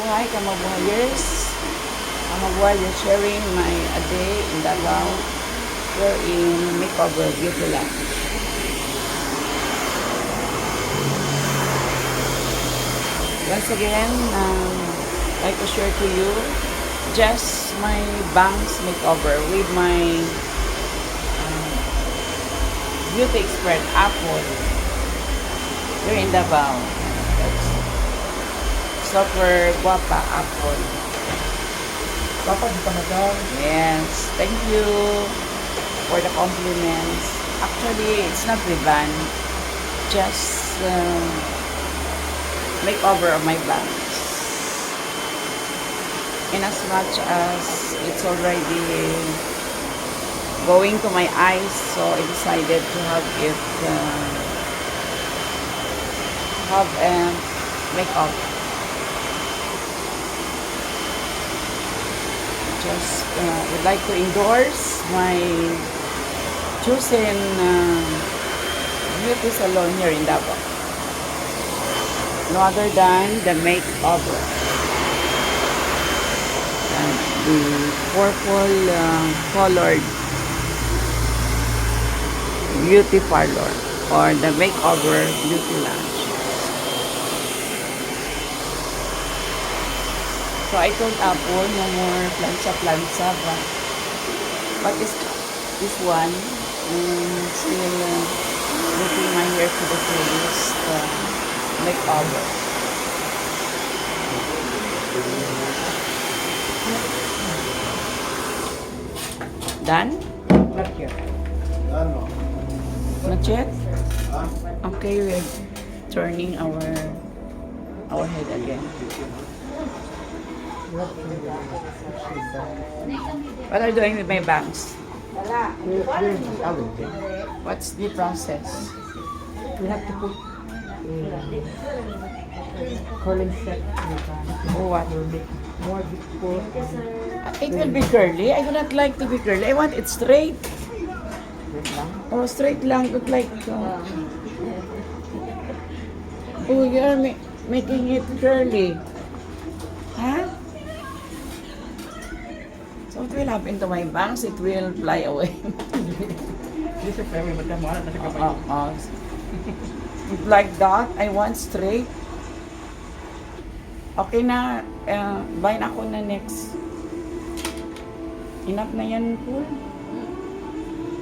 Buhay ka mabuhayers. Ang mabuhay sharing my a day in Davao. We're in makeover beauty lab. Once again, I'd like to share to you just my bangs makeover with my beauty expert Apple here in Davao. That's super guapa Apple. Papa, di ka madam. Yes, thank you for the compliments. Actually, it's not ribbon, just makeover of my bangs. In as much as it's already going to my eyes, so I decided to have it have a makeup. Just would like to endorse my chosen beauty salon here in Davao. No other than the makeover. The purple colored beauty parlor or the makeover beauty lounge. So I told Apple no more plancha but this one still making my hair to the fullest makeover. Done? Not yet. Ano? Not yet? Ah? Okay, we're turning our head again. What are you doing with my bangs? What's the process? We have to put curling set. Oh, what? More beautiful. It will be curly. I do not like to be curly. I want it straight. Oh, straight lang. Look like... oh, you're making it curly. Huh? So what will happen to my bangs? It will fly away. This is very madam. Wala na siya kapay. Like that, I want straight. Okay na, buy na ako na next. Enough na yan, Paul.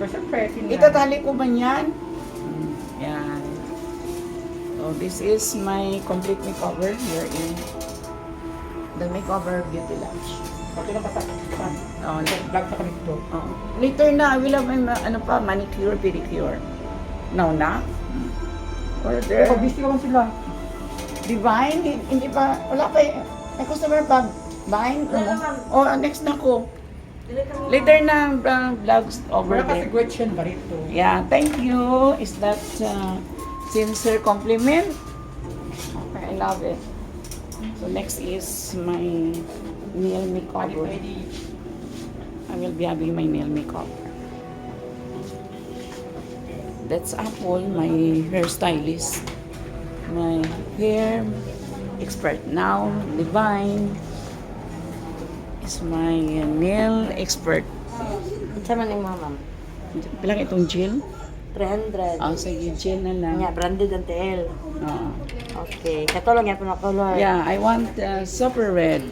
First pressing na. Itatali ko ba yan? Yan. So this is my complete makeover here in the makeover beauty lounge. Okay na patak. Oh, Vlog sa kami ito. oh. Later na, I will have my manicure, pedicure. Now na? Or there? Pero busy ka man sila. Divine, hindi pa, wala pa eh. May customer pa. Buying, oh, next na ko. Later na vlogs over Wala kasi there. Gretchen Barito. Yeah, thank you. Is that sincere compliment? Okay, I love it. So next is my nail makeover. I will be having my nail makeover. That's Apple, my hairstylist. My hair expert now, Divine, is my nail expert. Sama ni mama. Bilang itong gel? 300. Oh, sige, gel na lang. Nya branded ang TL. Oo. Okay. Katulong yan po na color. Yeah, I want super red.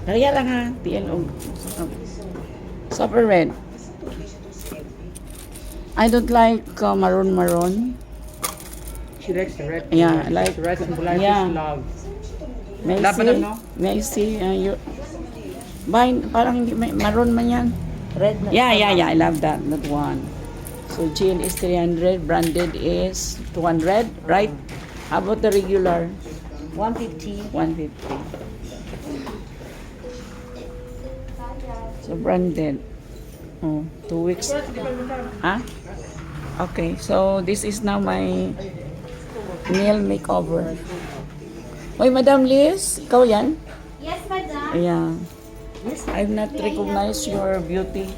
Kaya lang ha, PLO. Super red. I don't like maroon. She likes the red. Yeah, I like- red symbolize yeah. love. May I Dapat see? ano? May I see? Parang hindi, maroon man yan. Red na. Yeah, I love that one. So gel is 300, branded is 200, right? How about the regular? 150. 150. So branded. Oh, 2 weeks. Huh? Okay, so this is now my nail makeover. Hoy, Madam Liz, ikaw yan? Yes, madam. Yeah. I've not recognized your beauty.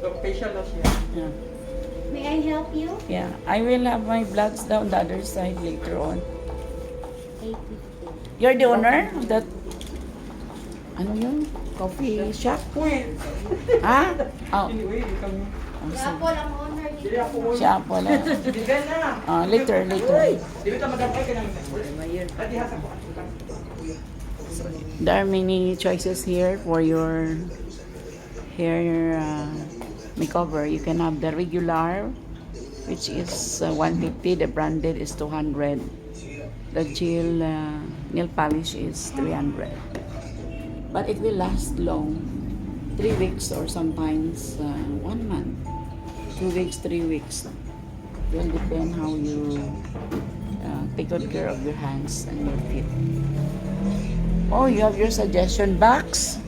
So, facial loss yan. Yeah. May I help you? Yeah. I will have my vlogs down the other side later on. 850. You're the owner of that, ano yun? Coffee shop? Ha? Oh. Anyway, kami. Awesome. Ako lang owner dito. Dili ako. Siya po lang. Bigyan na. Later. Dili ta madam ay kanang. Ati hasa ko. There are many choices here for your hair makeover. You can have the regular, which is 150. The branded is 200. The gel nail polish is 300. But it will last long, 3 weeks or sometimes 1 month, 2 weeks, 3 weeks. It will depend how you take good care of your hands and your feet. Oh, you have your suggestion box?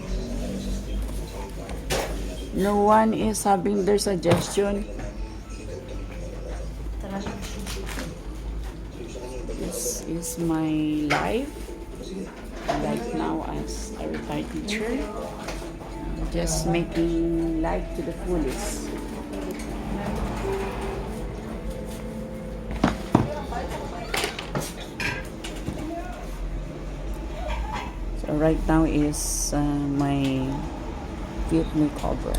No one is having their suggestion. This is my life right now as a retired teacher. Just making life to the fullest. So right now is my feet makeover.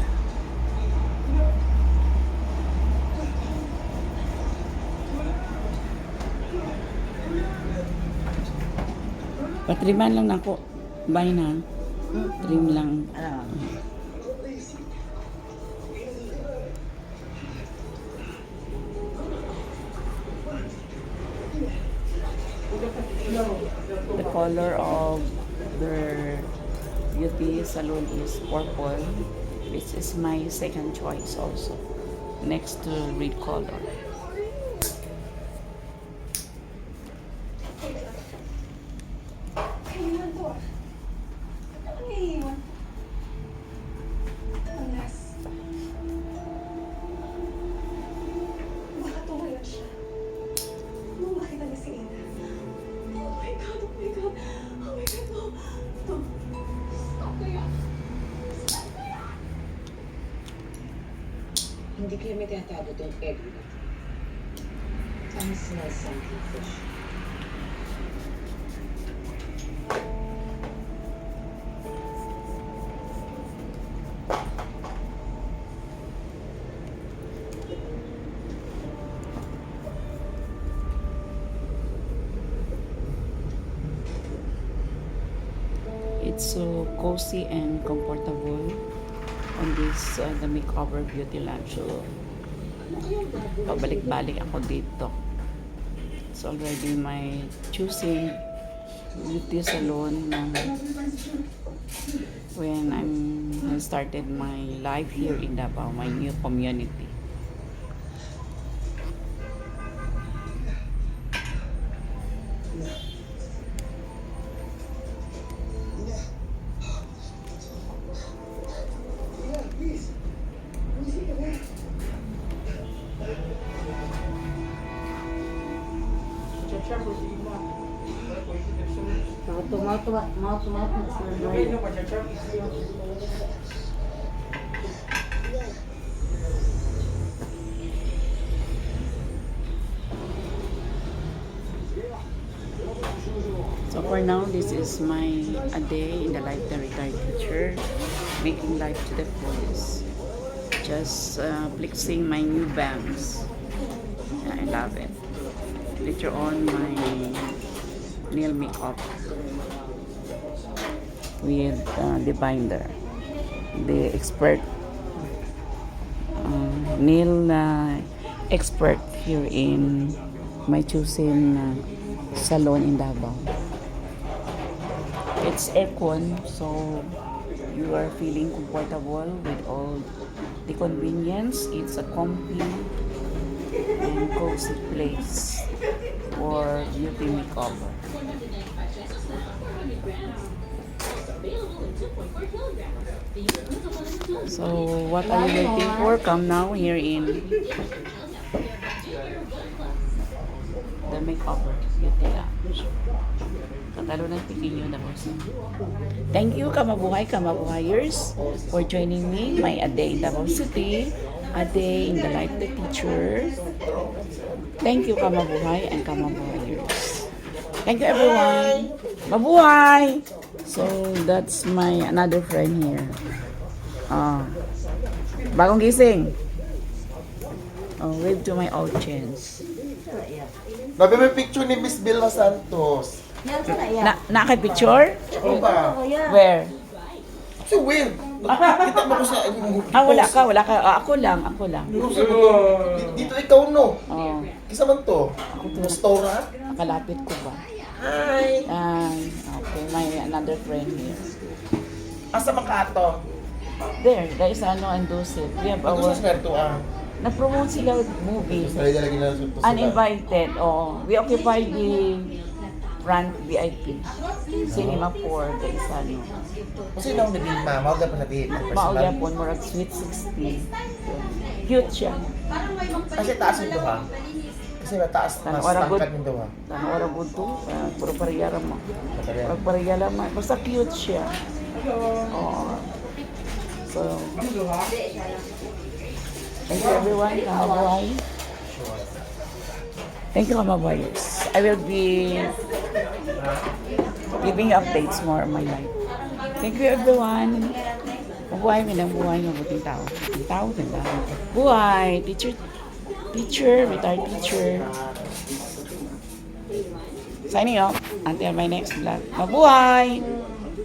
Patriman lang ako. Bye na. Trim lang. Ano? The color of the beauty salon is purple, which is my second choice also, next to red color. Hindi kayo may tinatago doon, Edwin. I smell something fish. It's so cozy and comfortable on this the makeover beauty lunch. So pabalik-balik ako dito. It's already my choosing beauty salon when I started my life here in Davao, my new community. So for now, this is my a day in the life of a retired teacher, making life to the fullest. Just flexing my new bangs. Yeah, I love it. Later on, my nail makeup with the binder, the expert nail expert here in my choosing salon in Davao. It's aircon, so you are feeling comfortable with all the convenience. It's a comfy and cozy place for beauty makeover. So what are you waiting for? Come now here in the makeover beauty lounge. Katalo ng pipinyo na po. Thank you, Kamabuhayers, for joining me. My A Day in Davao City, A Day in the Life of the Teacher. Thank you, Kamabuhay and Kamabuhayers. Thank you everyone. Mabuhay! So, that's my another friend here. Bagong gising. Wave to my audience. Nabi may picture ni Miss Vilma Santos. Yan sa na yan. Naka-picture? Ano ba? Oh, yan. Where? So weird. Kita mo ko sa... Wala ka. Ako lang. Dito ikaw no. Oh, Kisa man to? Restaurant? kalapit ko ba? Hi! Okay, my another friend here. Asa man ka ato? There is and Dusit. We have Ano our... sa smerto Na-promote sila movie. Sorry, lagi na sunto sila. Uninvited, oo. We occupy the front VIP. Cinema 4, the Isano. Kasi nang naging mama, huwag pa natin. Maulya po, murag sweet 16. Cute siya. Kasi taas yung duha. Kasi mataas, Tanong mas orang good. tangkad yung duha. Tanong orang good to. Puro pariyara mo. Puro pariyara mo. Basta cute siya. Oo. So, thank you everyone. Kamabuhay. Thank you, Kamabuhayers. I will be giving you updates more on my life. Thank you everyone. Mabuhay, minabuhay, mabuting tao. Mabuting tao, tandaan. Buhay, teacher, retired teacher. Signing off until my next vlog. Mabuhay!